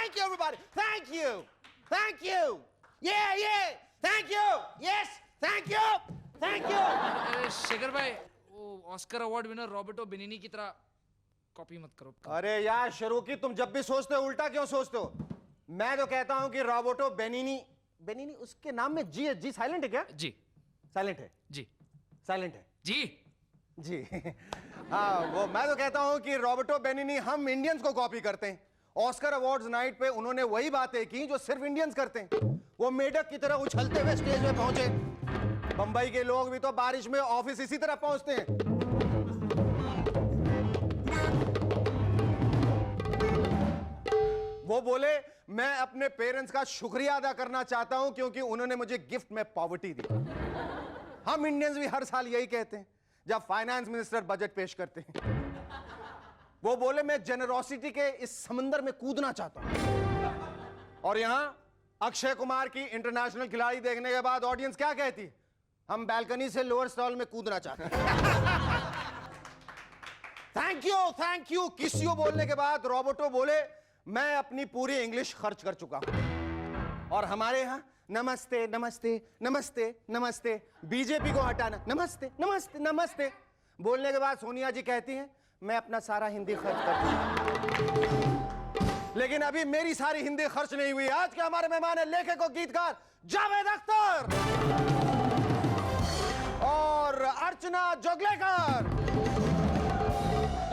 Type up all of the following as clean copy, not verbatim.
Thank you, everybody. Thank you. Thank you. Yeah. Thank you. Yes. Thank you. Thank you. अरे शेखर भाई, वो Oscar award winner Roberto बेनिनी की तरह copy मत करो। अरे यार शरूकी, तुम जब भी सोचते हो उल्टा क्यों सोचते हो? मैं तो कहता हूं कि रॉबर्टो बेनिनी उसके नाम में जी साइलेंट है क्या? जी साइलेंट है। जी साइलेंट है जी। हाँ, वो मैं तो कहता हूं कि रॉबर्टो बेनिनी हम इंडियंस को कॉपी करते हैं। ऑस्कर अवार्ड्स नाइट पे उन्होंने वही बातें की जो सिर्फ इंडियंस करते हैं। वो मेढक की तरह उछलते हुए स्टेज पे पहुंचे। बंबई के लोग भी तो बारिश में ऑफिस इसी तरह पहुंचते हैं। वो बोले, मैं अपने पेरेंट्स का शुक्रिया अदा करना चाहता हूं क्योंकि उन्होंने मुझे गिफ्ट में पॉवर्टी दी। हम इंडियंस भी हर साल यही कहते हैं जब फाइनेंस मिनिस्टर बजट पेश करते हैं। वो बोले, मैं जेनरोसिटी के इस समंदर में कूदना चाहता हूं। और यहां अक्षय कुमार की इंटरनेशनल खिलाड़ी देखने के बाद ऑडियंस क्या कहती है? हम बैल्कनी से लोअर स्टॉल में कूदना चाहते हैं। थैंक यू किसियो बोलने के बाद रॉबर्टो बोले, मैं अपनी पूरी इंग्लिश खर्च कर चुका हूं। और हमारे यहां नमस्ते नमस्ते नमस्ते नमस्ते, बीजेपी को हटाना, नमस्ते नमस्ते नमस्ते बोलने के बाद सोनिया जी कहती हैं, मैं अपना सारा हिंदी खर्च कर दूं। लेकिन अभी मेरी सारी हिंदी खर्च नहीं हुई। आज के हमारे मेहमान है लेखक और गीतकार जावेद अख्तर और अर्चना जोगलेकर।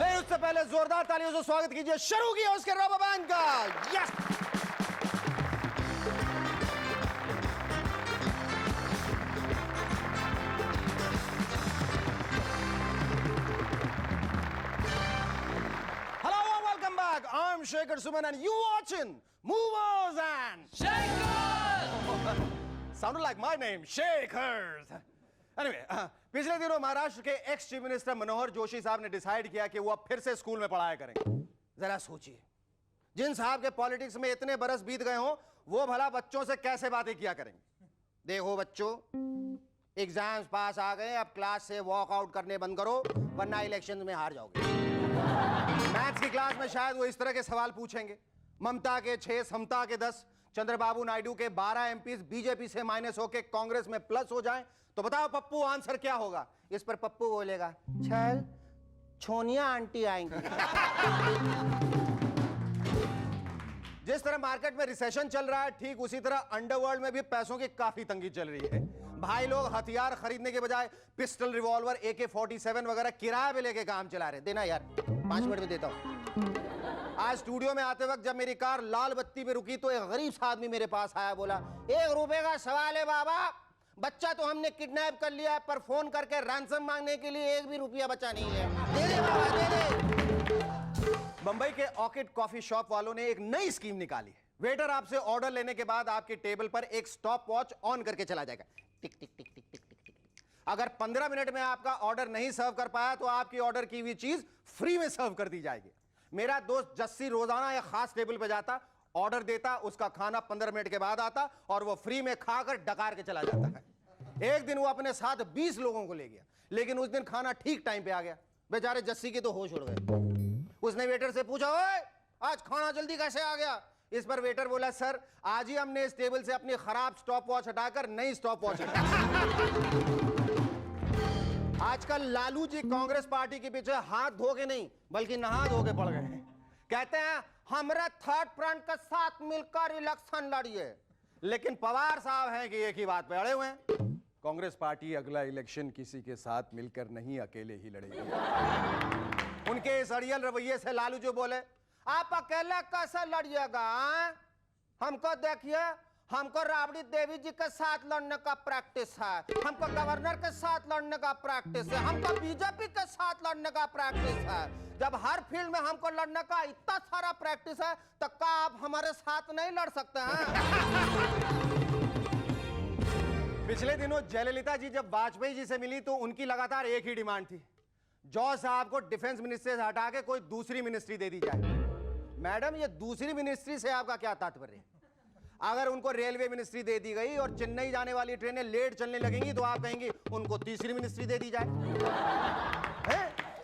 लेकिन उससे पहले जोरदार तालियों से स्वागत कीजिए शरूकी और उसके रबर बैंड का। Yes, I'm Shekhar Suman and you watching Movers and Shekhar! Sounded like my name, Shekhar. Anyway, पिछले दिनों महाराष्ट्र के ex chief minister Manohar Joshi साहब ने डिसाइड किया कि वो अब फिर से स्कूल में पढ़ाया करेंगे। जरा सोचिए, जिन साहब के पॉलिटिक्स में इतने बरस बीत गए हों, वो भला बच्चों से कैसे बातें किया करेंगे। देखो बच्चों, एग्जाम्स पास आ गए, अब क्लास से वॉक आउट करने बंद करो वरना इलेक्शन में हार जाओगे। मैथ्स की क्लास में शायद वो इस तरह के सवाल पूछेंगे, ममता के 6, समता के 10, चंद्रबाबू नायडू के 12 एमपीज बीजेपी से माइनस होके कांग्रेस में प्लस हो जाएं, तो बताओ पप्पू आंसर क्या होगा? इस पर पप्पू बोलेगा, चल छोनिया आंटी आएंगी। जिस तरह मार्केट में रिसेशन चल रहा है, ठीक उसी तरह अंडरवर्ल्ड में भी पैसों की काफी तंगी चल रही है। भाई लोग हथियार खरीदने के बजाय पिस्टल, रिवॉल्वर, AK-47 वगैरह किराए पे लेके काम चला रहे। देना यार, 5 मिनट में देता हूं। आज स्टूडियो में आते वक्त जब मेरी कार लाल बत्ती पे रुकी तो एक गरीब सा आदमी मेरे पास आया, बोला, 1 रुपए का सवाल है बाबा, बच्चा तो हमने किडनैप कर लिया है पर फोन करके रैंसम मांगने के लिए 1 भी रुपया बचा नहीं है, दे दे बाबा दे दे। बंबई के ऑर्किड कॉफी शॉप वालों ने एक नई स्कीम निकाली है। वेटर आपसे ऑर्डर लेने के बाद आपकी टेबल पर एक स्टॉप वॉच ऑन करके चला जाएगा, टिक टिक टिक टिक टिक टिक टिक। अगर 15 मिनट में आपका ऑर्डर नहीं सर्व कर पाया तो आपकी ऑर्डर की हुई चीज फ्री में सर्व कर दी जाएगी। मेरा दोस्त जस्सी रोजाना एक खास टेबल पे जाता, ऑर्डर देता, उसका खाना 15 मिनट के बाद आता और वो फ्री में खाकर डकार के चला जाता है। एक दिन वो अपने साथ 20 लोगों को ले गया, लेकिन उस दिन खाना ठीक टाइम पे आ गया। बेचारे जस्सी के तो होश उड़ गए। उसने वेटर से पूछा, ओए आज खाना जल्दी कैसे आ गया? इस पर वेटर बोला, सर आज ही हमने इस टेबल से अपनी खराब स्टॉप वॉच हटाकर नई स्टॉप वॉच आजकल लालू जी कांग्रेस पार्टी के पीछे हाथ धो के नहीं बल्कि नहा धो के पड़ गए हैं। कहते हैं हमारे थर्ड फ्रंट के साथ मिलकर इलेक्शन लड़िए, लेकिन पवार साहब हैं कि एक ही बात पे अड़े हुए हैं, कांग्रेस पार्टी अगला इलेक्शन किसी के साथ मिलकर नहीं अकेले ही लड़ेगी। उनके इस अड़ियल रवैये से लालू जी बोले, आप अकेले कैसे लड़िएगा? हमको देखिए, हमको राबड़ी देवी जी के साथ लड़ने का प्रैक्टिस है, हमको गवर्नर के साथ लड़ने का प्रैक्टिस है, हमको बीजेपी के साथ लड़ने का प्रैक्टिस है। जब हर फील्ड में हमको लड़ने का इतना सारा प्रैक्टिस है तो क्या आप हमारे साथ नहीं लड़ सकते हैं? पिछले दिनों जयललिता जी जब वाजपेयी जी से मिली तो उनकी लगातार एक ही डिमांड थी, जॉर्ज साहब को डिफेंस मिनिस्ट्री से हटा के कोई दूसरी मिनिस्ट्री दे दी जाए। मैडम, ये दूसरी मिनिस्ट्री से आपका क्या तात्पर्य है? अगर उनको रेलवे मिनिस्ट्री दे दी गई और चेन्नई जाने वाली ट्रेनें लेट चलने लगेंगी तो आप कहेंगे उनको तीसरी मिनिस्ट्री दे दी जाए।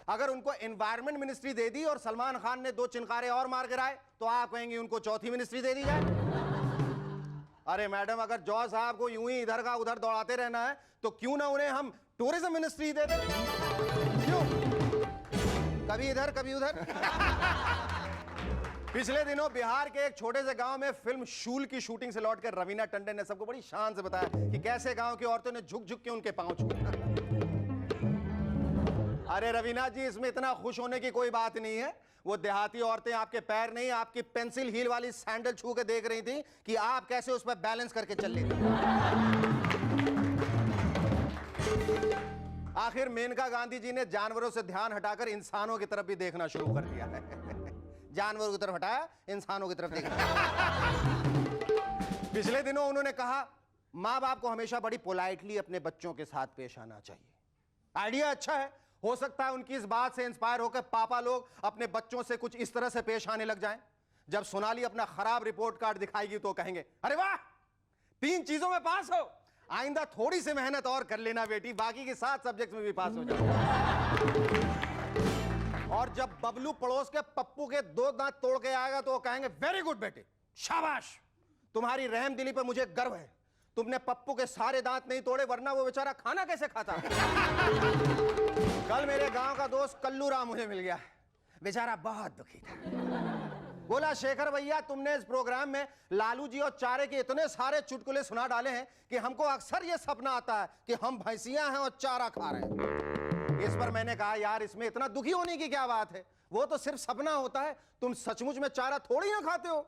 अगर उनको एनवायरमेंट मिनिस्ट्री दे दी और सलमान खान ने 2 चिनकारे और मार गिराए तो आप कहेंगे उनको चौथी मिनिस्ट्री दे दी जाए? अरे मैडम, अगर जॉर्ज साहब को यूं ही इधर का उधर दौड़ाते रहना है तो क्यों ना उन्हें हम टूरिज्म मिनिस्ट्री दे दें? क्यों? कभी इधर कभी उधर। पिछले दिनों बिहार के एक छोटे से गांव में फिल्म शूल की शूटिंग से लौटकर रवीना टंडन ने सबको बड़ी शान से बताया कि कैसे गांव की औरतों ने झुक झुक के उनके पांव छुए। अरे रवीना जी, इसमें इतना खुश होने की कोई बात नहीं है। वो देहाती औरतें आपके पैर नहीं, आपकी पेंसिल हील वाली सैंडल छू के देख रही थी कि आप कैसे उस पर बैलेंस करके चल रही थी। आखिर मेनका गांधी जी ने जानवरों से ध्यान हटाकर इंसानों की तरफ भी देखना शुरू कर दिया है। जानवरों की तरफ हटाया, इंसानों की तरफ देखना। पिछले दिनों उन्होंने कहा, माँ बाप को हमेशा बड़ी पोलाइटली अपने बच्चों के साथ पेश आना चाहिए। आइडिया अच्छा है। हो सकता है उनकी इस बात से इंस्पायर होकर पापा लोग अपने बच्चों से कुछ इस तरह से पेश आने लग जाएं। जब सोनाली अपना खराब रिपोर्ट कार्ड दिखाएगी तो कहेंगे, अरे वाह, 3 चीजों में पास हो, आइंदा थोड़ी सी मेहनत और कर लेना बेटी, बाकी के 7 सब्जेक्ट्स में भी पास हो जाओ। और जब बबलू पड़ोस के पप्पू के 2 दांत तोड़ के आएगा तो वो कहेंगे, वेरी गुड बेटे, शाबाश, तुम्हारी रहम दिली पर मुझे गर्व है। तुमने पप्पू के सारे दांत नहीं तोड़े, वरना वो बेचारा खाना कैसे खाता। कल मेरे गांव का दोस्त कल्लू राम मुझे मिल गया, बेचारा बहुत दुखी था। बोला, शेखर भैया, तुमने इस प्रोग्राम में लालू जी और चारे के इतने सारे चुटकुले सुना डाले हैं कि हमको अक्सर ये सपना आता है कि हम भैंसियां हैं और चारा खा रहे हैं। इस पर मैंने कहा, यार इसमें इतना दुखी होने की क्या बात है, वो तो सिर्फ सपना होता है, तुम सचमुच में चारा थोड़ी ना खाते हो।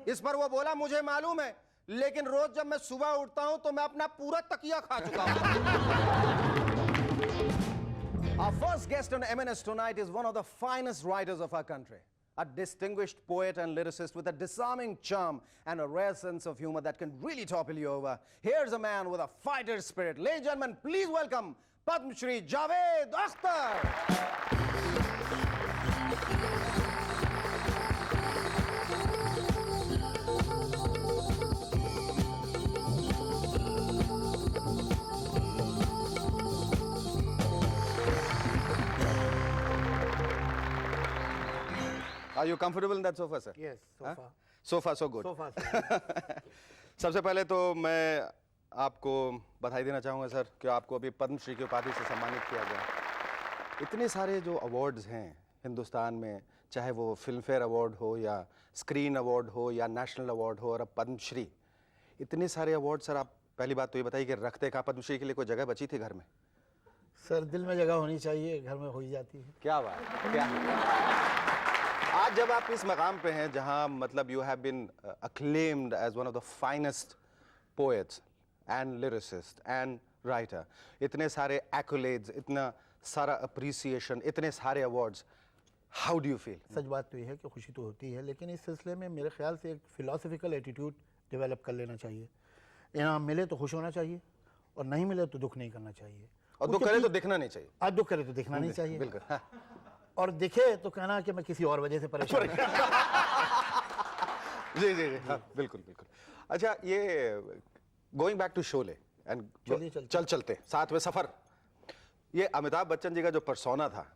इस पर वो बोला, मुझे मालूम है, लेकिन रोज जब मैं सुबह उठता हूं तो मैं अपना पूरा तकिया खा चुका हूं। Our first guest on M&S tonight is one of the finest writers of our country, a distinguished poet and lyricist with a disarming charm and a rare sense of humor that can really topple you over. Here's a man with a fighter's spirit. Ladies and gentlemen, please welcome Padma Shri Javed Akhtar. Are you comfortable in that sofa, sir? Yes, sofa. Huh? So far, so good. Sofa. सबसे पहले तो मैं आपको बधाई देना चाहूँगा sir कि आपको अभी पद्मश्री की उपाधि से सम्मानित किया गया। इतने सारे जो अवार्ड्स हैं हिंदुस्तान में, चाहे वो फिल्म फेयर अवार्ड हो या स्क्रीन अवार्ड हो या नेशनल अवार्ड हो और अब पद्मश्री, इतने सारे अवार्ड सर, आप पहली बात तो ये बताइए कि रखते कहाँ पद्मश्री के लिए कोई जगह बची थी घर में? सर, दिल में जगह होनी चाहिए, घर में हो ही जाती है। क्या बात, क्या आज जब आप इस मकाम पे हैं जहां मतलब you have been acclaimed as one of the finest poets and lyricist and writer, इतने सारे accolades, इतना सारा appreciation, इतने सारे awards, how do you feel? सच बात तो ये है कि खुशी तो होती है, लेकिन इस सिलसिले में मेरे ख्याल से एक फिलोसफिकल एटीट्यूड डेवलप कर लेना चाहिए। इनाम मिले तो खुश होना चाहिए और नहीं मिले तो दुख नहीं करना चाहिए। और दुख करे तो दिखना नहीं चाहिए। आज दुख करे तो दिखना नहीं चाहिए, बिल्कुल। हाँ। और दिखे तो कहना कि मैं किसी और वजह से परेशान हूं। जी जी जी, हाँ, बिल्कुल बिल्कुल। अच्छा, ये going back to Sholay and चलते साथ में सफर, ये अमिताभ बच्चन जी का जो पर्सोना था,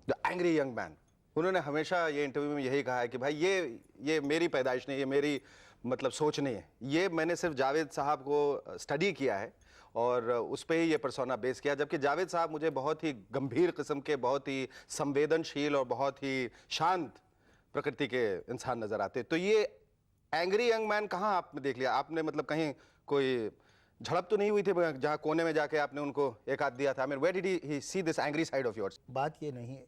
द एंग्री यंग मैन, उन्होंने हमेशा ये इंटरव्यू में यही कहा है कि भाई ये मेरी पैदाइश नहीं, ये मेरी मतलब सोच नहीं है, ये मैंने सिर्फ जावेद साहब को स्टडी किया है और उस पर ही ये पर्सोना बेस किया। जबकि जावेद साहब मुझे बहुत ही गंभीर किस्म के, बहुत ही संवेदनशील और बहुत ही शांत प्रकृति के इंसान नजर आते। तो ये एंग्री यंग मैन कहाँ आपने देख लिया? आपने मतलब कहीं कोई झड़प तो नहीं हुई थी जहाँ कोने में जाके आपने उनको एक हाथ दिया था? I mean, where did he see this angry side of yours? बात ये नहीं,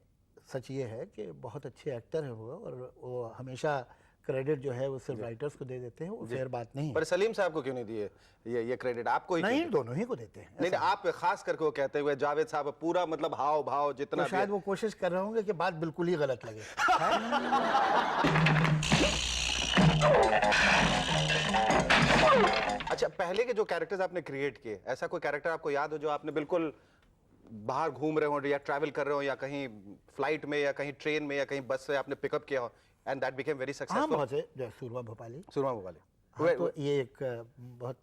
सच ये है कि बहुत अच्छे एक्टर हैं वो, और वो हमेशा क्रेडिट जो है वो सिर्फ राइटर्स को दे देते हैं, वो फेयर बात नहीं है। पर सलीम साहब को क्यों नहीं दिए ये क्रेडिट? आपको ही नहीं, दोनों ही को देते हैं। नहीं, आप खास करके वो कहते हुए जावेद साहब पूरा मतलब हाव भाव जितना तो शायद वो कोशिश कर रहे होंगे कि बात बिल्कुल ही गलत लगे। अच्छा, पहले के जो कैरेक्टर्स आपने क्रिएट किए, ऐसा कोई कैरेक्टर आपको याद हो जो आपने बिल्कुल बाहर घूम रहे हो या ट्रैवल कर रहे हो या कहीं फ्लाइट में या कहीं ट्रेन में या कहीं बस से आपने पिकअप किया हो and that became very successful? बहुत है, जो सुरमा भोपाली। सुरमा भोपाली। हाँ, तो ये एक बहुत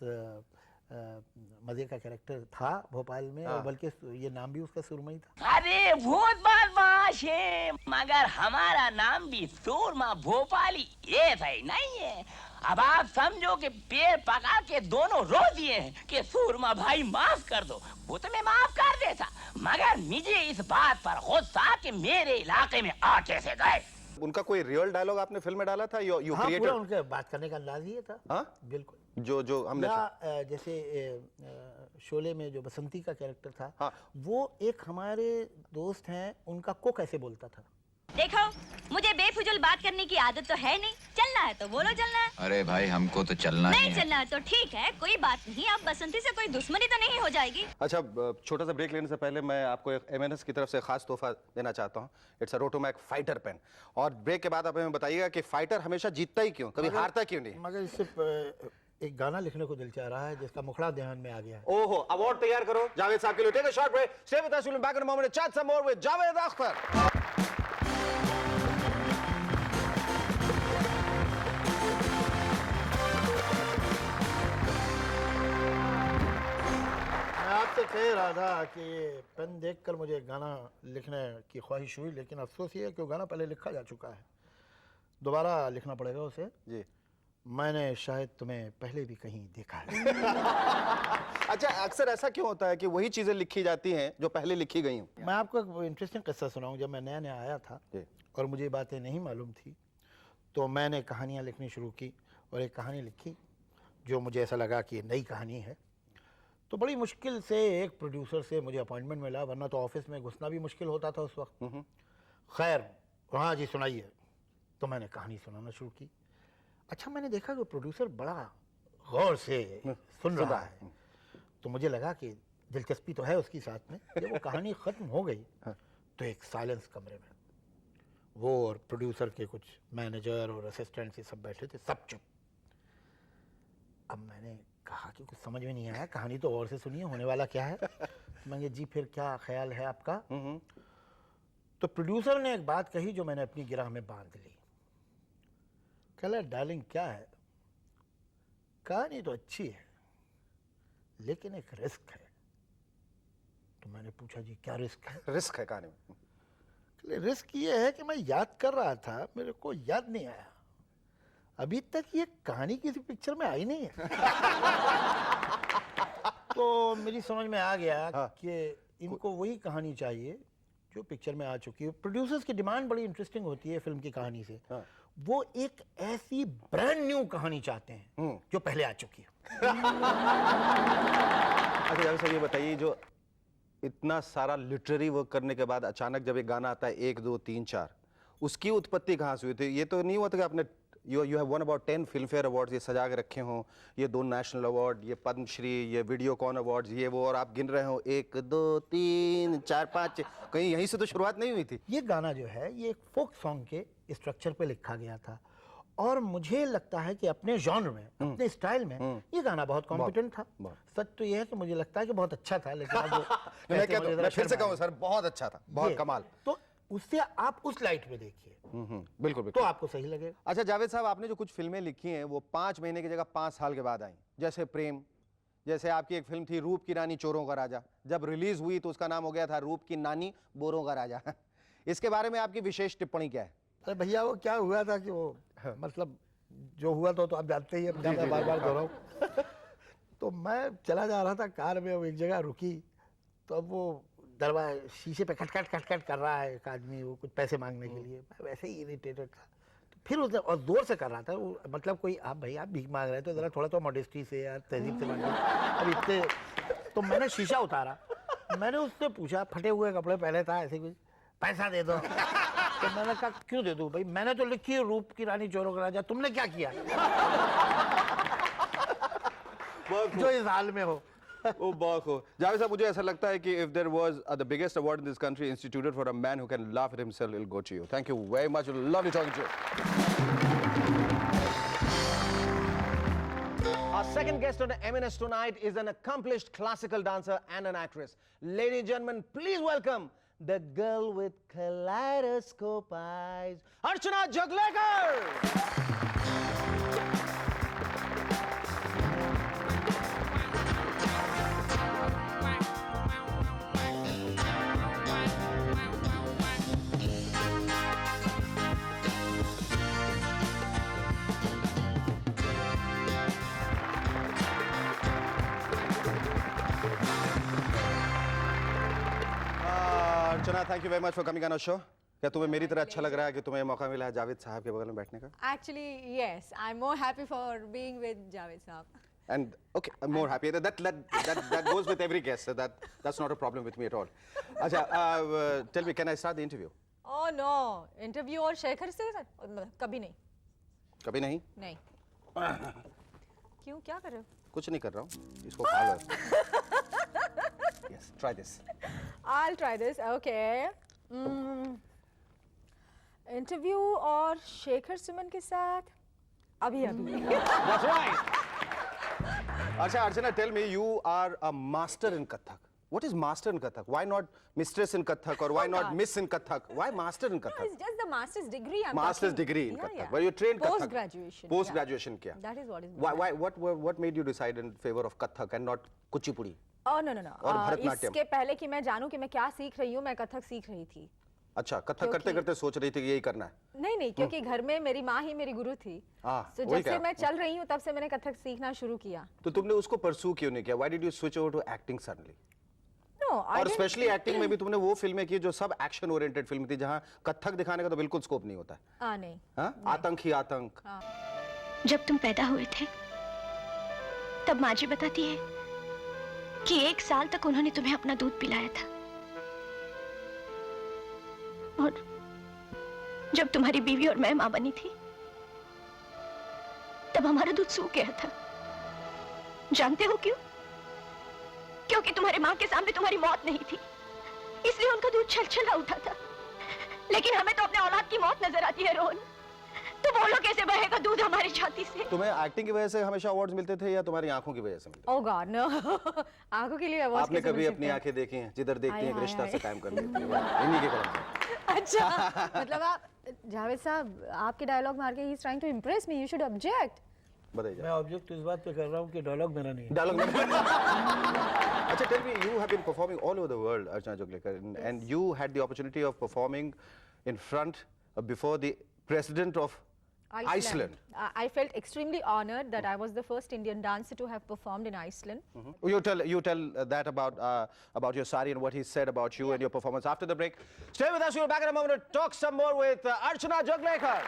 मज़े का कैरेक्टर था भोपाल में, और बल्कि ये नाम भी उसका सुरमई था। अरे भूत बदमाश है, मगर हमारा नाम भी सूरमा भोपाली ये सही नहीं है। अब आप समझो कि पेड़ पका के दोनों रो दिए हैं कि सूरमा भाई माफ कर दो। वो तो मैं माफ कर देता, मगर मुझे इस बात पर गुस्सा कि मेरे इलाके में आ कैसे गए। उनका कोई रियल डायलॉग आपने फिल्म में डाला था? यू हाँ, पूरा क्रिएटेड? उनके बात करने का अंदाज ही ये था। हाँ, बिल्कुल। जो हमने या जैसे शोले में जो बसंती का कैरेक्टर था, हाँ। वो एक हमारे दोस्त हैं, उनका कुक ऐसे बोलता था। देखो, मुझे बेफुजूल बात करने की आदत तो है नहीं। चलना है तो बोलो चलना है। अरे भाई हमको तो चलना ही नहीं है। चलना है तो ठीक है, कोई बात नहीं। अब बसंती से कोई दुश्मनी तो नहीं हो जाएगी। अच्छा, छोटा सा ब्रेक लेने से पहले मैं आपको एक एमएनएस की तरफ से खास तोहफा देना चाहता हूँ। It's a Rotomac fighter pen. और ब्रेक के बाद आप हमें बताइएगा कि फाइटर हमेशा जीतता ही क्यों, कभी हारता क्यों नहीं? मगर इससे एक गाना लिखने को दिल चाह रहा है जिसका मुखड़ा ध्यान में आ गया है। ओहो, अवार्ड तैयार करो जावेद साहब के लिए। Take a short break, stay with us, will be back in a moment, chat some more with Javed Akhtar. आपसे कह रहा था कि ये पेन देखकर मुझे गाना लिखने की ख्वाहिश हुई, लेकिन अफसोस ये है कि वो गाना पहले लिखा जा चुका है, दोबारा लिखना पड़ेगा उसे। जी। मैंने शायद तुम्हें पहले भी कहीं देखा है। अच्छा, अक्सर ऐसा क्यों होता है कि वही चीजें लिखी जाती हैं जो पहले लिखी गई हों? मैं आपको एक इंटरेस्टिंग किस्सा सुनाऊं। जब मैं नया नया आया था जी। और मुझे ये बातें नहीं मालूम थी, तो मैंने कहानियाँ लिखनी शुरू की, और एक कहानी लिखी जो मुझे ऐसा लगा कि नई कहानी है। तो बड़ी मुश्किल से एक प्रोड्यूसर से मुझे अपॉइंटमेंट मिला, वरना तो ऑफिस में घुसना भी मुश्किल होता था उस वक्त। खैर, हाँ जी सुनाइए। तो मैंने कहानी सुनाना शुरू की। अच्छा, मैंने देखा कि प्रोड्यूसर बड़ा गौर से सुन रहा है, तो मुझे लगा कि दिलचस्पी तो है उसकी साथ में। जब वो कहानी ख़त्म हो गई तो एक साइलेंस कमरे में, वो और प्रोड्यूसर के कुछ मैनेजर और असिस्टेंट से सब बैठे थे, सब चुप। अब मैंने कहा कि कुछ समझ में नहीं आया, कहानी तो और से सुनिए, होने वाला क्या है। मैंने जी फिर क्या ख्याल है आपका? तो प्रोड्यूसर ने एक बात कही जो मैंने अपनी गिरह में बांध ली। कहला, डार्लिंग क्या है, कहानी तो अच्छी है लेकिन एक रिस्क है। तो मैंने पूछा जी क्या रिस्क है? रिस्क है कहानी में? कहले, रिस्क ये है कि मैं याद कर रहा था, मेरे को याद नहीं आया, अभी तक ये कहानी किसी पिक्चर में आई नहीं है। तो मेरी समझ में आ गया कि इनको वही कहानी चाहिए जो पिक्चर में आ चुकी है। प्रोड्यूसर्स की डिमांड बड़ी इंटरेस्टिंग होती है फिल्म की कहानी से। वो एक ऐसी ब्रांड न्यू कहानी चाहते हैं जो पहले आ चुकी है। अच्छा जावेद साहब, ये बताइए, जो इतना सारा लिटरेरी वर्क करने के बाद अचानक जब एक गाना आता है 1 2 3 4, उसकी उत्पत्ति कहाँ से हुई थी? ये तो नहीं हुआ था कि आपने you have one about 10 film fair awards ये सजा के रखे हों, ये 2 नेशनल अवार्ड, ये पद्मश्री, ये वीडियोकॉन अवार्ड्स, ये वो, और आप गिन रहे हो 1 2 3 4 5, कहीं यहीं से तो शुरुआत नहीं हुई थी? ये गाना जो है ये एक फोक सॉन्ग के स्ट्रक्चर पे लिखा गया था, और मुझे लगता है कि अपने जॉनर में, अपने स्टाइल में ये गाना बहुत कॉम्पिटेंट था। सच तो ये है कि मुझे लगता है कि बहुत अच्छा था, लेकिन अब मैं फिर से कहूँ सर, बहुत अच्छा था, बहुत कमाल। तो उससे आप उस लाइट में देखिए, बिल्कुल बिल्कुल, तो आपको सही लगेगा। अच्छा जावेद साहब, आपने जो कुछ फिल्में लिखी हैं वो 5 महीने की जगह 5 साल के बाद आई, जैसे प्रेम, जैसे आपकी एक फिल्म थी रूप की रानी चोरों का राजा, जब रिलीज हुई तो उसका नाम हो गया था रूप की नानी बोरों का राजा। इसके बारे में आपकी विशेष टिप्पणी क्या है? अरे भैया, वो क्या हुआ था कि वो मतलब जो हुआ तो आप जानते ही हैं, मैं बार बार दोहराऊं। तो मैं चला जा रहा था कार में, वो एक जगह रुकी, तो अब वो दरवाजे शीशे पे खटखट कर रहा है एक आदमी, वो कुछ पैसे मांगने के लिए। मैं वैसे ही इरिटेटेड था, तो फिर उसने और जोर से कर रहा था वो, मतलब कोई आप भाई आप भीख मांग रहे तो जरा थोड़ा तो मॉडेस्टी से यार, तहजीब से मांगिए। अब इतने, तो मैंने शीशा उतारा, मैंने उससे पूछा, फटे हुए कपड़े पहने था, ऐसे कुछ, पैसा दे दो। तो मैंने कहा क्यों दे दूं भाई, मैंने तो लिखी है रूप की रानी चोरों का राजा, तुमने क्या किया? जो इस हाल में हो। ओ बहुत खूब। जावेद साहब, मुझे ऐसा लगता है कि if there was the biggest award in this country instituted for a man who can laugh at himself, it'll go to you. Thank you very much. Lovely talking to you. Our second guest on the M&S tonight is an accomplished classical dancer and an actress. Ladies and gentlemen, please welcome the girl with kaleidoscope eyes, Archana Jaglekar. Archana, thank you very much for coming on our show. क्या तुम्हें मेरी तरह अच्छा लग रहा है कि तुम्हें मौका मिला है जावेद साहब के बगल में बैठने का? Actually, yes. I'm more happy for being with Javed Saab. And okay, I'm more happy. That goes with every guest. So that's not a problem with me at all. Acha, tell me, can I start the interview? Oh no, interview और शेखर से कभी नहीं. कभी नहीं? नहीं. क्यों, क्या कर रहे हो? कुछ नहीं कर रहा हूँ. इसको खा लो. Yes, try this. I'll try this. Okay. Interview और शेखर सुमन के साथ अभी. That's right. Acha, Archana, tell me, you are a master in Kathak. What is master in Kathak? Why not mistress in Kathak or why not miss in Kathak? Why master in No, Kathak? it's just the master's degree. Master's degree in Kathak. But you trained Kathak. Post graduation. Post graduation किया. That is what is. What made you decide in favor of Kathak and not Kuchipudi? Oh no. और भरतनाट्यम? इसके पहले कि मैं जानूं कि मैं क्या सीख रही हूँ, मैं कथक सीख रही थी. अच्छा, कथक करते करते सोच रही थी कि यही करना है? नहीं, क्योंकि घर में मेरी माँ ही मेरी गुरु थी. तो जब से मैं चल रही हूँ तब से मैंने कथक सीखना शुरू किया. तो तुमने उसको परस्यू क्यों नहीं किया? Why did you switch over to acting suddenly? No, I और didn't. स्पेशली एक्टिंग में भी तुमने वो फिल्में की जो सब एक्शन ओरिएंटेड फिल्म थी जहाँ कथक दिखाने का तो बिल्कुल स्कोप नहीं होता है. नहीं. हाँ? आतंक ही आतंक. जब तुम पैदा हुए थे तब माँ जी बताती है कि 1 साल तक उन्होंने तुम्हें अपना दूध पिलाया था और जब तुम्हारी बीवी और मैं मां बनी थी तब हमारा दूध सूख गया था. जानते हो क्यों? क्योंकि तुम्हारे मां के सामने तुम्हारी मौत नहीं थी, इसलिए उनका दूध छलछला उठा था. लेकिन हमें तो अपने औलाद की मौत नजर आती है रोहन. तो बोलो कैसे बहेगा दूध हमारी छाती से? तुम्हें एक्टिंग की वजह से हमेशा अवार्ड्स मिलते थे या तुम्हारी आंखों की वजह से मिलते थे? Oh God, no. आंखों के लिए अवार्ड. आपने कभी अपनी आंखें देखी हैं? जिधर देखती हैं एक रिश्ता से कायम कर लेती हैं. इन्हीं के कारण से. अच्छा, मतलब आप जावेद साहब आपके डायलॉग मार के he is trying to impress me. You should object. बताइए. मैं ऑब्जेक्ट इस बात पे कर रहा हूँ कि डायलॉग मेरा नहीं है. डायलॉग में. अच्छा, tell me, you have been performing all over the world, Archana Joglekar, and you had the opportunity of performing in front before the president of Iceland. I felt extremely honored that I was the first Indian dancer to have performed in Iceland. You tell that about your sari and what he said about you and your performance after the break. Stay with us. We'll be back in a moment to talk some more with Archana Joglekar.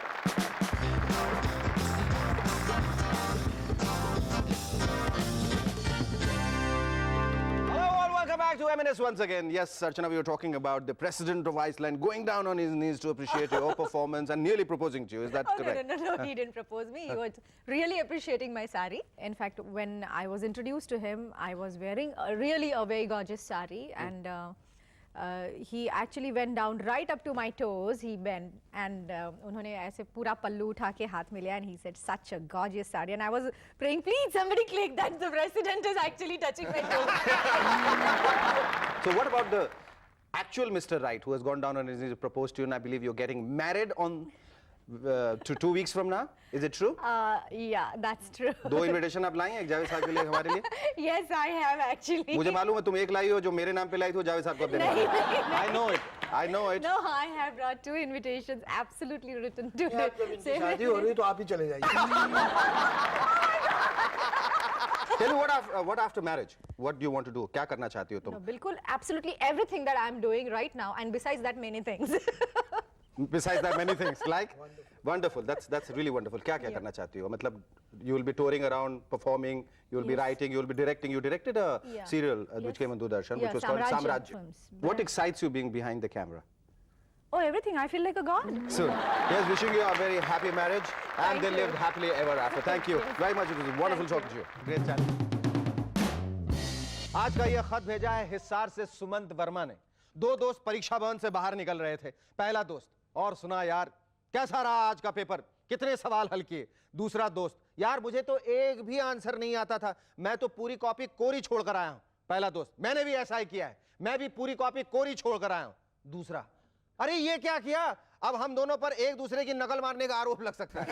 Welcome back to M&S once again. Yes, Archana, we were talking about the president of Iceland going down on his knees to appreciate your performance and nearly proposing to you. Is that correct? No, he didn't propose me. He was really appreciating my sari. In fact, when I was introduced to him, I was wearing a very gorgeous sari, and he actually went down right up to my toes. He bent and उन्होंने ऐसे पूरा पल्लू उठा के हाथ में लिया, and he said, "Such a gorgeous sari." And I was praying, please somebody click that the president is actually touching my toes. So what about the actual Mr. Right who has gone down on his knees to propose to you, and I believe you're getting married on to 2 weeks from now? Is it true? Yeah, that's true. 2 invitation आप लाई हैं, एक जावेद साहब के लिए, हमारे लिए? Yes, I have actually. मुझे मालूम है तुम एक लाई हो जो मेरे नाम पे लाई थी, जावेद साहब को देने वाली हो. I know it. No, I have brought 2 invitations, absolutely written to शादी हो रही तो आप ही चले जाइए. Tell me what after marriage? What do you want to do? क्या करना चाहती हो तुम? No, बिल्कुल, absolutely everything that I'm doing right now, and besides that, many things. Besides that, many things. Like? Wonderful. That's really wonderful. क्या करना चाहती हो? मतलब you will be touring around, performing, you will be writing, you will be directing. You directed a serial which came on Doordarshan, which was called Samraj. What excites you being behind the camera? Oh, everything. I feel like a god. Soon. Yes, wishing you a very happy marriage and they lived happily ever after. Thank you very much. It was wonderful talking to you. Great chatting. आज का ये खत भेजा है हिसार से सुमंत वर्मा ने. 2 दोस्त परीक्षा भवन से बाहर निकल रहे थे. पहला दोस्त, और सुना यार कैसा रहा आज का पेपर, कितने सवाल हल किए. दूसरा दोस्त, यार मुझे तो एक भी आंसर नहीं आता था, मैं तो पूरी कॉपी कोरी छोड़ कर आया हूं. पहला दोस्त, मैंने भी ऐसा ही किया है, मैं भी पूरी कॉपी कोरी छोड़ कर आया हूं. दूसरा, अरे ये क्या किया, अब हम दोनों पर एक दूसरे की नकल मारने का आरोप लग सकता है.